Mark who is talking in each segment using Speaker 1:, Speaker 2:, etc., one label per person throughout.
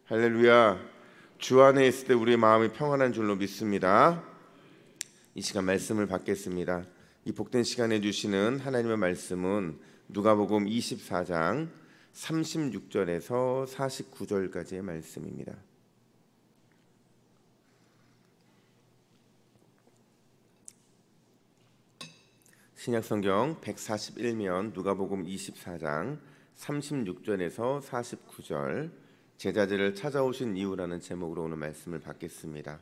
Speaker 1: 할렐루야. 주 안에 있을 때 우리의 마음이 평안한 줄로 믿습니다. 이 시간 말씀을 받겠습니다. 이 복된 시간에 주시는 하나님의 말씀은 누가복음 24장 36절에서 49절까지의 말씀입니다. 신약성경 141면 누가복음 24장 36절에서 49절 제자들을 찾아오신 이유라는 제목으로 오늘 말씀을 받겠습니다.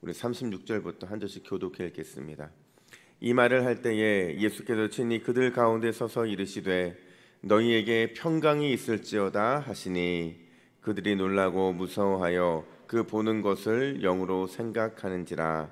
Speaker 1: 우리 36절부터 한 절씩 교독해 읽겠습니다. 이 말을 할 때에 예수께서 친히 그들 가운데 서서 이르시되 너희에게 평강이 있을지어다 하시니 그들이 놀라고 무서워하여 그 보는 것을 영으로 생각하는지라.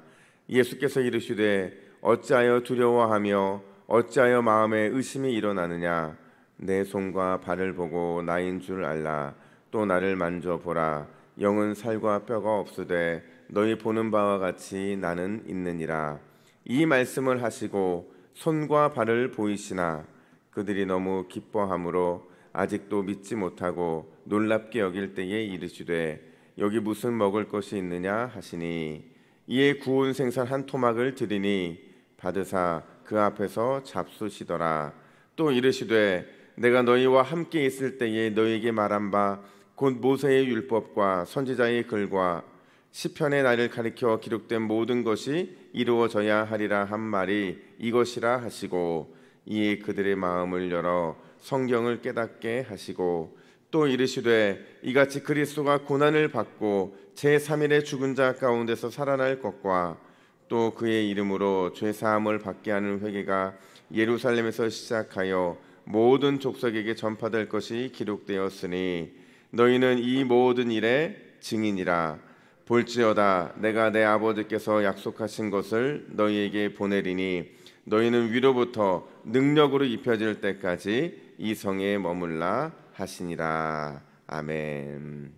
Speaker 1: 예수께서 이르시되 어찌하여 두려워하며 어찌하여 마음에 의심이 일어나느냐. 내 손과 발을 보고 나인 줄 알라. 또 나를 만져보라. 영은 살과 뼈가 없으되 너희 보는 바와 같이 나는 있느니라. 이 말씀을 하시고 손과 발을 보이시나 그들이 너무 기뻐함으로 아직도 믿지 못하고 놀랍게 여길 때에 이르시되 여기 무슨 먹을 것이 있느냐 하시니 이에 구운 생선 한 토막을 드리니 받으사 그 앞에서 잡수시더라. 또 이르시되 내가 너희와 함께 있을 때에 너희에게 말한 바 곧 모세의 율법과 선지자의 글과 시편의 나를 가리켜 기록된 모든 것이 이루어져야 하리라 한 말이 이것이라 하시고 이에 그들의 마음을 열어 성경을 깨닫게 하시고 또 이르시되 이같이 그리스도가 고난을 받고 제3일에 죽은 자 가운데서 살아날 것과 또 그의 이름으로 죄사함을 받게 하는 회개가 예루살렘에서 시작하여 모든 족속에게 전파될 것이 기록되었으니 너희는 이 모든 일의 증인이라. 볼지어다 내가 내 아버지께서 약속하신 것을 너희에게 보내리니 너희는 위로부터 능력으로 입혀질 때까지 이 성에 머물라 하시니라. 아멘.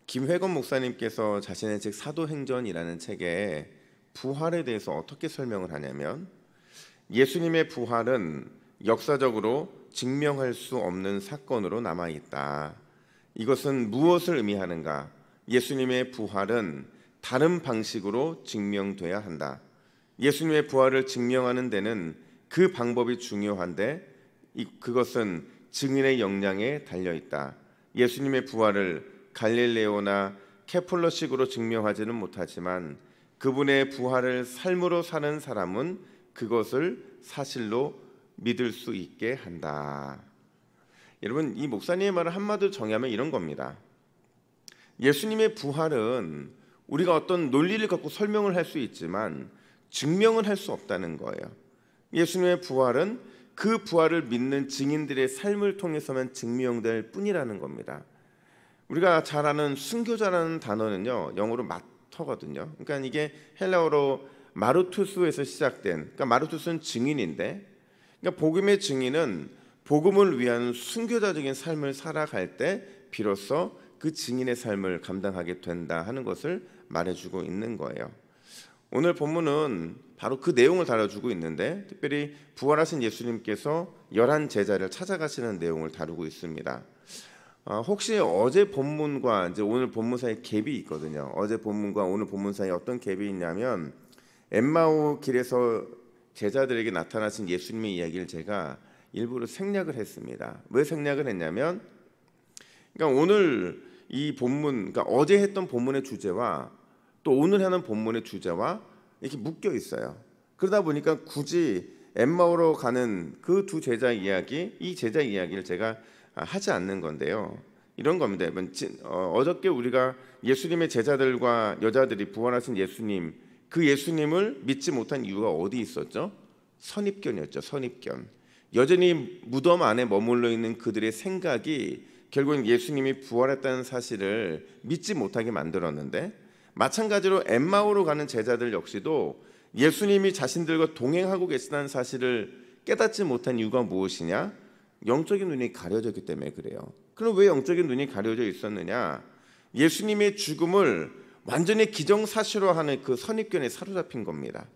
Speaker 1: 김회건 목사님께서 자신의 책 사도행전이라는 책에 부활에 대해서 어떻게 설명을 하냐면 예수님의 부활은 역사적으로 증명할 수 없는 사건으로 남아있다. 이것은 무엇을 의미하는가? 예수님의 부활은 다른 방식으로 증명돼야 한다. 예수님의 부활을 증명하는 데는 그 방법이 중요한데 그것은 증인의 역량에 달려있다. 예수님의 부활을 갈릴레오나 케플러식으로 증명하지는 못하지만 그분의 부활을 삶으로 사는 사람은 그것을 사실로 믿을 수 있게 한다. 여러분, 이 목사님의 말을 한마디로 정의하면 이런 겁니다. 예수님의 부활은 우리가 어떤 논리를 갖고 설명을 할 수 있지만 증명을 할 수 없다는 거예요. 예수님의 부활은 그 부활을 믿는 증인들의 삶을 통해서만 증명될 뿐이라는 겁니다. 우리가 잘 아는 순교자라는 단어는요, 영어로 마터거든요. 그러니까 이게 헬라어로 마르투스에서 시작된, 그러니까 마르투스는 증인인데, 그러니까 복음의 증인은 복음을 위한 순교자적인 삶을 살아갈 때 비로소 그 증인의 삶을 감당하게 된다 하는 것을 말해주고 있는 거예요. 오늘 본문은 바로 그 내용을 다뤄주고 있는데, 특별히 부활하신 예수님께서 11 제자를 찾아가시는 내용을 다루고 있습니다. 혹시 어제 본문과 이제 오늘 본문 사이에 갭이 있거든요. 어제 본문과 오늘 본문 사이에 어떤 갭이 있냐면 엠마오 길에서 제자들에게 나타나신 예수님의 이야기를 제가 일부러 생략을 했습니다. 왜 생략을 했냐면, 그러니까 오늘 이 본문, 그러니까 어제 했던 본문의 주제와 또 오늘 하는 본문의 주제와 이렇게 묶여 있어요. 그러다 보니까 굳이 엠마오로 가는 그 두 제자 이야기, 이 제자 이야기를 제가 하지 않는 건데요. 이런 겁니다. 어저께 우리가 예수님의 제자들과 여자들이 부활하신 예수님, 그 예수님을 믿지 못한 이유가 어디 있었죠? 선입견이었죠. 선입견. 여전히 무덤 안에 머물러 있는 그들의 생각이 결국은 예수님이 부활했다는 사실을 믿지 못하게 만들었는데, 마찬가지로 엠마오로 가는 제자들 역시도 예수님이 자신들과 동행하고 계시다는 사실을 깨닫지 못한 이유가 무엇이냐? 영적인 눈이 가려졌기 때문에 그래요. 그럼 왜 영적인 눈이 가려져 있었느냐? 예수님의 죽음을 완전히 기정사실화하는 그 선입견에 사로잡힌 겁니다.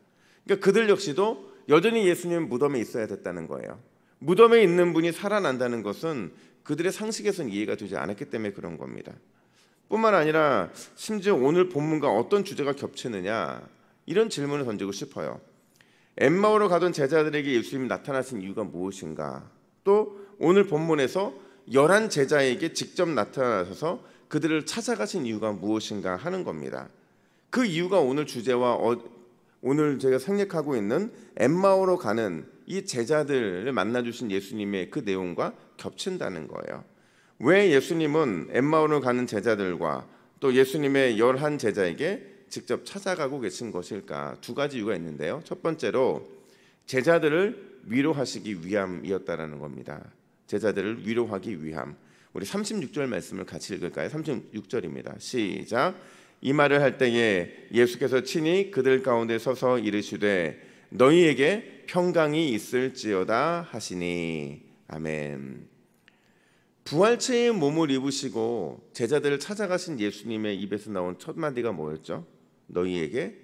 Speaker 1: 그러니까 그들 역시도 여전히 예수님 무덤에 있어야 됐다는 거예요. 무덤에 있는 분이 살아난다는 것은 그들의 상식에서는 이해가 되지 않았기 때문에 그런 겁니다. 뿐만 아니라 심지어 오늘 본문과 어떤 주제가 겹치느냐, 이런 질문을 던지고 싶어요. 엠마오로 가던 제자들에게 예수님이 나타나신 이유가 무엇인가? 또 오늘 본문에서 11 제자에게 직접 나타나셔서 그들을 찾아가신 이유가 무엇인가 하는 겁니다. 그 이유가 오늘 주제와 오늘 제가 생략하고 있는 엠마오로 가는 이 제자들을 만나주신 예수님의 그 내용과 겹친다는 거예요. 왜 예수님은 엠마오로 가는 제자들과 또 예수님의 11 제자에게 직접 찾아가고 계신 것일까? 두 가지 이유가 있는데요. 첫 번째로 제자들을 위로하시기 위함이었다라는 겁니다. 제자들을 위로하기 위함. 우리 36절 말씀을 같이 읽을까요? 36절입니다. 시작. 이 말을 할 때에 예수께서 친히 그들 가운데 서서 이르시되 너희에게 평강이 있을지어다 하시니. 아멘. 부활체의 몸을 입으시고 제자들을 찾아가신 예수님의 입에서 나온 첫 마디가 뭐였죠? 너희에게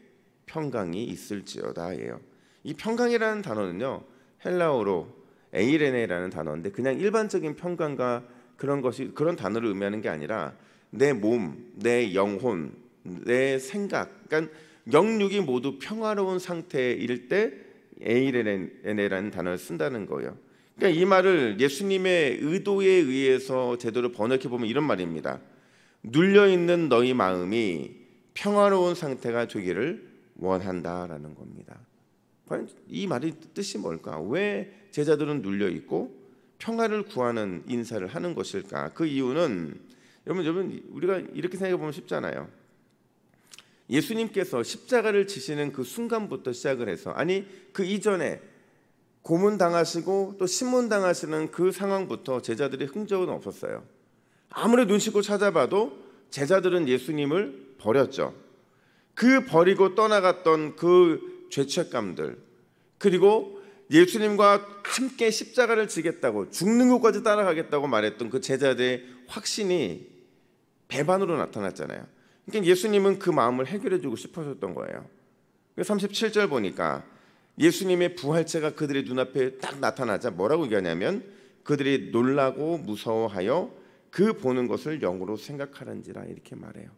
Speaker 1: 평강이 있을지어다예요. 이 평강이라는 단어는요, 헬라어로 에이레네라는 단어인데 그냥 일반적인 평강과 그런 단어를 의미하는 게 아니라 내 몸, 내 영혼, 내 생각, 그러니까 영육이 모두 평화로운 상태일 때 에이레네라는 단어를 쓴다는 거예요. 그러니까 이 말을 예수님의 의도에 의해서 제대로 번역해 보면 이런 말입니다. 눌려 있는 너희 마음이 평화로운 상태가 되기를 원한다라는 겁니다. 과연 이 말의 뜻이 뭘까? 왜 제자들은 눌려 있고 평화를 구하는 인사를 하는 것일까? 그 이유는 여러분 우리가 이렇게 생각해 보면 쉽잖아요. 예수님께서 십자가를 지시는 그 순간부터 시작을 해서, 아니 그 이전에 고문당하시고 또 신문당하시는 그 상황부터 제자들의 흔적은 없었어요. 아무리 눈 씻고 찾아봐도 제자들은 예수님을 버렸죠. 그 버리고 떠나갔던 그 죄책감들, 그리고 예수님과 함께 십자가를 지겠다고 죽는 것까지 따라가겠다고 말했던 그 제자들의 확신이 배반으로 나타났잖아요. 그러니까 예수님은 그 마음을 해결해 주고 싶으셨던 거예요. 37절 보니까 예수님의 부활체가 그들의 눈앞에 딱 나타나자 뭐라고 얘기하냐면 그들이 놀라고 무서워하여 그 보는 것을 영으로 생각하는지라 이렇게 말해요.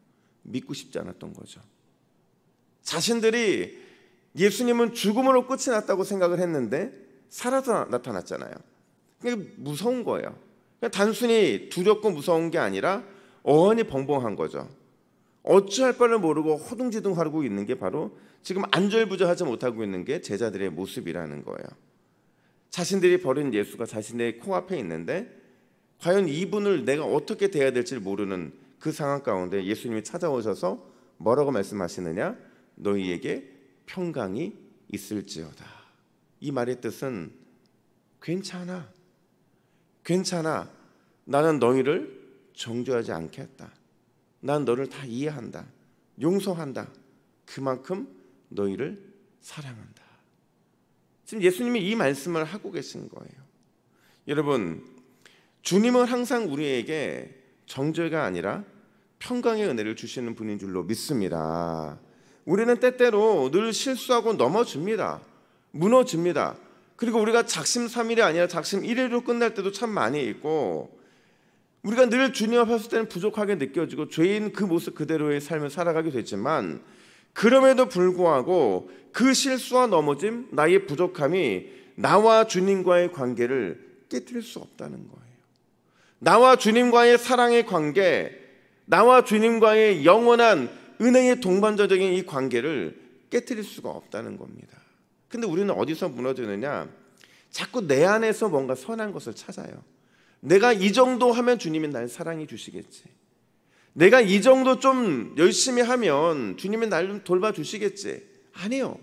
Speaker 1: 믿고 싶지 않았던 거죠. 자신들이 예수님은 죽음으로 끝이 났다고 생각을 했는데 살아서 나타났잖아요. 그게 무서운 거예요. 그냥 단순히 두렵고 무서운 게 아니라 어안이 벙벙한 거죠. 어찌할 바를 모르고 허둥지둥하고 있는 게 바로 지금 안절부절하지 못하고 있는 게 제자들의 모습이라는 거예요. 자신들이 버린 예수가 자신의 코앞에 있는데 과연 이분을 내가 어떻게 대해야 될지 모르는 그 상황 가운데 예수님이 찾아오셔서 뭐라고 말씀하시느냐? 너희에게 평강이 있을지어다. 이 말의 뜻은 괜찮아. 나는 너희를 정죄하지 않겠다. 난 너를 다 이해한다. 용서한다. 그만큼 너희를 사랑한다. 지금 예수님이 이 말씀을 하고 계신 거예요. 여러분, 주님은 항상 우리에게 정죄가 아니라 평강의 은혜를 주시는 분인 줄로 믿습니다. 우리는 때때로 늘 실수하고 넘어집니다. 무너집니다. 그리고 우리가 작심삼일이 아니라 작심일일로 끝날 때도 참 많이 있고, 우리가 늘 주님 앞에 섰을 때는 부족하게 느껴지고 죄인 그 모습 그대로의 삶을 살아가게 되지만, 그럼에도 불구하고 그 실수와 넘어짐, 나의 부족함이 나와 주님과의 관계를 깨뜨릴 수 없다는 거예요. 나와 주님과의 사랑의 관계, 나와 주님과의 영원한 은혜의 동반자적인 이 관계를 깨뜨릴 수가 없다는 겁니다. 근데 우리는 어디서 무너지느냐? 자꾸 내 안에서 뭔가 선한 것을 찾아요. 내가 이 정도 하면 주님이 날 사랑해 주시겠지. 내가 이 정도 좀 열심히 하면 주님이 날 좀 돌봐주시겠지. 아니요.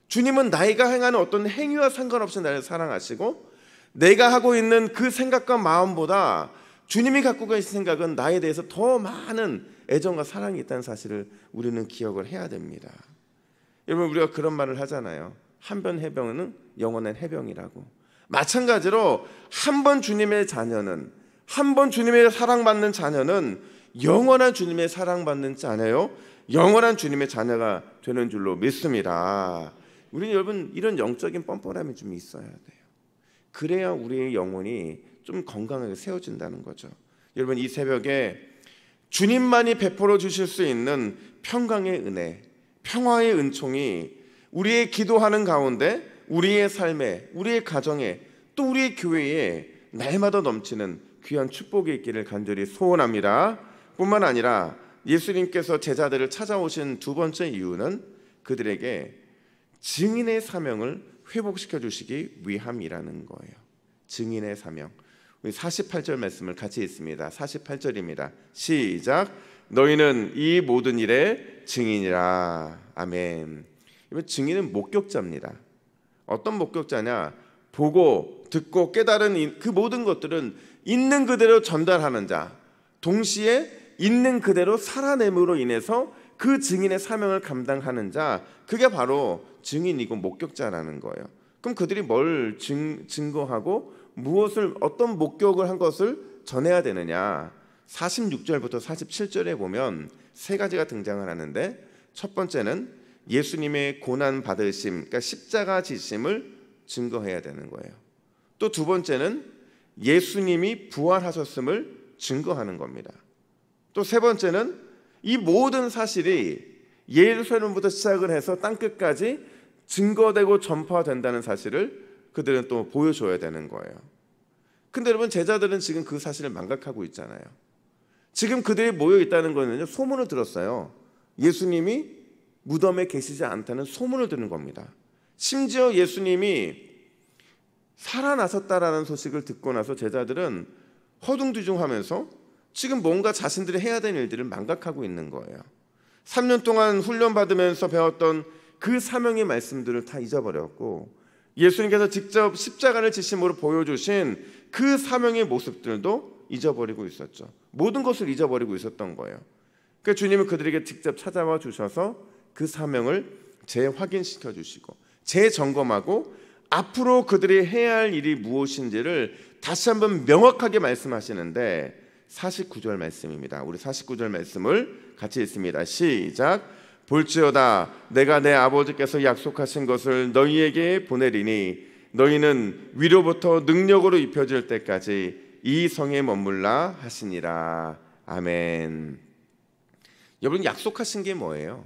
Speaker 1: 주님은 내가 행하는 어떤 행위와 상관없이 나를 사랑하시고, 내가 하고 있는 그 생각과 마음보다 주님이 갖고 계신 생각은 나에 대해서 더 많은 애정과 사랑이 있다는 사실을 우리는 기억을 해야 됩니다. 여러분, 우리가 그런 말을 하잖아요. 한 번 해병은 영원한 해병이라고. 마찬가지로 한 번 주님의 자녀는, 한 번 주님의 사랑받는 자녀는 영원한 주님의 사랑받는 자녀요, 영원한 주님의 자녀가 되는 줄로 믿습니다. 우리 여러분, 이런 영적인 뻔뻔함이 좀 있어야 돼요. 그래야 우리의 영혼이 좀 건강하게 세워진다는 거죠. 여러분, 이 새벽에 주님만이 베풀어 주실 수 있는 평강의 은혜, 평화의 은총이 우리의 기도하는 가운데, 우리의 삶에, 우리의 가정에, 또 우리의 교회에 날마다 넘치는 귀한 축복이 있기를 간절히 소원합니다. 뿐만 아니라 예수님께서 제자들을 찾아오신 두 번째 이유는 그들에게 증인의 사명을 회복시켜 주시기 위함이라는 거예요. 증인의 사명. 우리 48절 말씀을 같이 읽습니다. 48절입니다. 시작. 너희는 이 모든 일의 증인이라. 아멘. 이번 증인은 목격자입니다. 어떤 목격자냐? 보고 듣고 깨달은 그 모든 것들은 있는 그대로 전달하는 자, 동시에 있는 그대로 살아냄으로 인해서 그 증인의 사명을 감당하는 자, 그게 바로 증인이고 목격자라는 거예요. 그럼 그들이 뭘 증거하고 무엇을, 어떤 목격을 한 것을 전해야 되느냐? 46절부터 47절에 보면 세 가지가 등장을 하는데, 첫 번째는 예수님의 고난 받으심, 그러니까 십자가 지심을 증거해야 되는 거예요. 또 두 번째는 예수님이 부활하셨음을 증거하는 겁니다. 또 세 번째는 이 모든 사실이 예루살렘부터 시작을 해서 땅끝까지 증거되고 전파된다는 사실을 그들은 또 보여줘야 되는 거예요. 근데 여러분, 제자들은 지금 그 사실을 망각하고 있잖아요. 지금 그들이 모여 있다는 거는요, 소문을 들었어요. 예수님이 무덤에 계시지 않다는 소문을 듣는 겁니다. 심지어 예수님이 살아나셨다라는 소식을 듣고 나서 제자들은 허둥지둥하면서 지금 뭔가 자신들이 해야 되는 일들을 망각하고 있는 거예요. 3년 동안 훈련받으면서 배웠던 그 사명의 말씀들을 다 잊어버렸고, 예수님께서 직접 십자가를 지심으로 보여주신 그 사명의 모습들도 잊어버리고 있었죠. 모든 것을 잊어버리고 있었던 거예요. 그러니까 주님은 그들에게 직접 찾아와 주셔서 그 사명을 재확인시켜 주시고 재점검하고 앞으로 그들이 해야 할 일이 무엇인지를 다시 한번 명확하게 말씀하시는데, 49절 말씀입니다. 우리 49절 말씀을 같이 읽습니다. 시작. 볼지어다 내가 내 아버지께서 약속하신 것을 너희에게 보내리니 너희는 위로부터 능력으로 입혀질 때까지 이 성에 머물라 하시니라. 아멘. 여러분, 약속하신 게 뭐예요?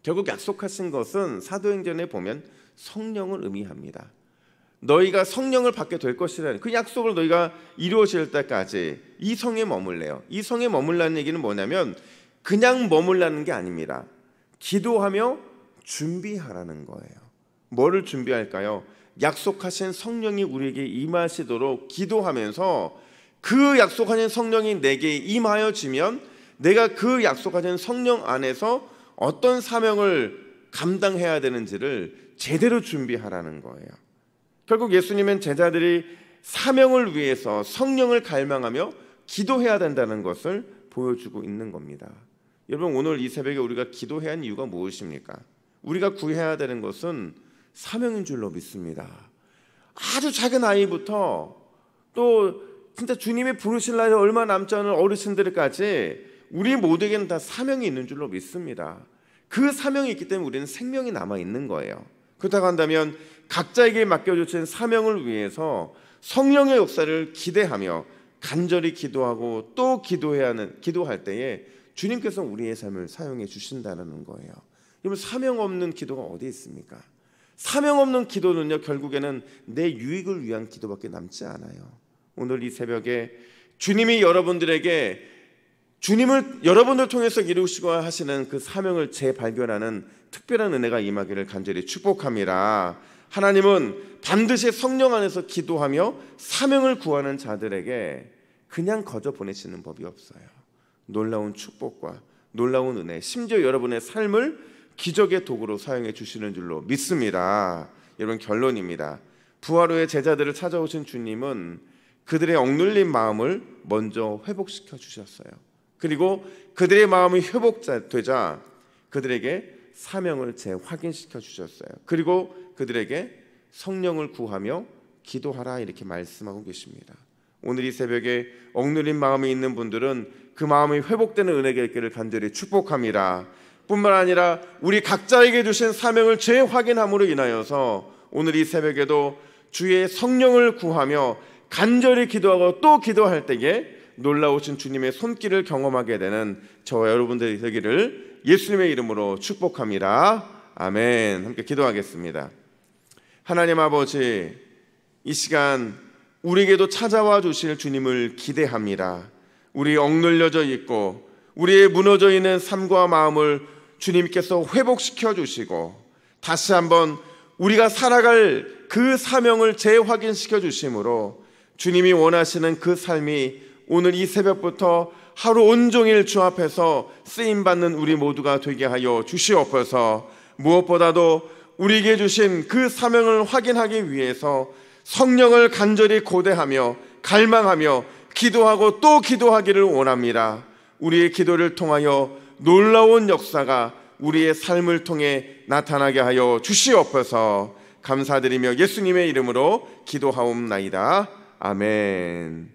Speaker 1: 결국 약속하신 것은 사도행전에 보면 성령을 의미합니다. 너희가 성령을 받게 될 것이라는 그 약속을 너희가 이루어질 때까지 이 성에 머물래요. 이 성에 머물라는 얘기는 뭐냐면 그냥 머물라는 게 아닙니다. 기도하며 준비하라는 거예요. 뭐를 준비할까요? 약속하신 성령이 우리에게 임하시도록 기도하면서 그 약속하신 성령이 내게 임하여지면 내가 그 약속하신 성령 안에서 어떤 사명을 감당해야 되는지를 제대로 준비하라는 거예요. 결국 예수님은 제자들이 사명을 위해서 성령을 갈망하며 기도해야 된다는 것을 보여주고 있는 겁니다. 여러분, 오늘 이 새벽에 우리가 기도해야 하는 이유가 무엇입니까? 우리가 구해야 되는 것은 사명인 줄로 믿습니다. 아주 작은 아이부터 또 진짜 주님이 부르실 날이 얼마 남지 않은 어르신들까지 우리 모두에게는 다 사명이 있는 줄로 믿습니다. 그 사명이 있기 때문에 우리는 생명이 남아있는 거예요. 그렇다고 한다면 각자에게 맡겨주신 사명을 위해서 성령의 역사를 기대하며 간절히 기도하고 또 기도할 때에 주님께서 우리의 삶을 사용해 주신다는 거예요. 여러분, 사명 없는 기도가 어디 있습니까? 사명 없는 기도는요, 결국에는 내 유익을 위한 기도밖에 남지 않아요. 오늘 이 새벽에 주님이 여러분들에게 여러분을 통해서 이루시고 하시는 그 사명을 재발견하는 특별한 은혜가 임하기를 간절히 축복합니다. 하나님은 반드시 성령 안에서 기도하며 사명을 구하는 자들에게 그냥 거저 보내시는 법이 없어요. 놀라운 축복과 놀라운 은혜, 심지어 여러분의 삶을 기적의 도구로 사용해 주시는 줄로 믿습니다. 여러분, 결론입니다. 부활 후에 제자들을 찾아오신 주님은 그들의 억눌린 마음을 먼저 회복시켜 주셨어요. 그리고 그들의 마음이 회복되자 그들에게 사명을 재확인시켜 주셨어요. 그리고 그들에게 성령을 구하며 기도하라 이렇게 말씀하고 계십니다. 오늘 이 새벽에 억눌린 마음이 있는 분들은 그 마음이 회복되는 은혜가 있기를 간절히 축복합니다. 뿐만 아니라 우리 각자에게 주신 사명을 재확인함으로 인하여서 오늘 이 새벽에도 주의 성령을 구하며 간절히 기도하고 또 기도할 때에 놀라우신 주님의 손길을 경험하게 되는 저와 여러분들이 되기를 예수님의 이름으로 축복합니다. 아멘. 함께 기도하겠습니다. 하나님 아버지, 이 시간 우리에게도 찾아와 주실 주님을 기대합니다. 우리 억눌려져 있고 우리의 무너져 있는 삶과 마음을 주님께서 회복시켜 주시고 다시 한번 우리가 살아갈 그 사명을 재확인시켜 주심으로 주님이 원하시는 그 삶이 오늘 이 새벽부터 하루 온종일 주 앞에서 쓰임받는 우리 모두가 되게 하여 주시옵소서. 무엇보다도 우리에게 주신 그 사명을 확인하기 위해서 성령을 간절히 고대하며 갈망하며 기도하고 또 기도하기를 원합니다. 우리의 기도를 통하여 놀라운 역사가 우리의 삶을 통해 나타나게 하여 주시옵소서. 감사드리며 예수님의 이름으로 기도하옵나이다. 아멘.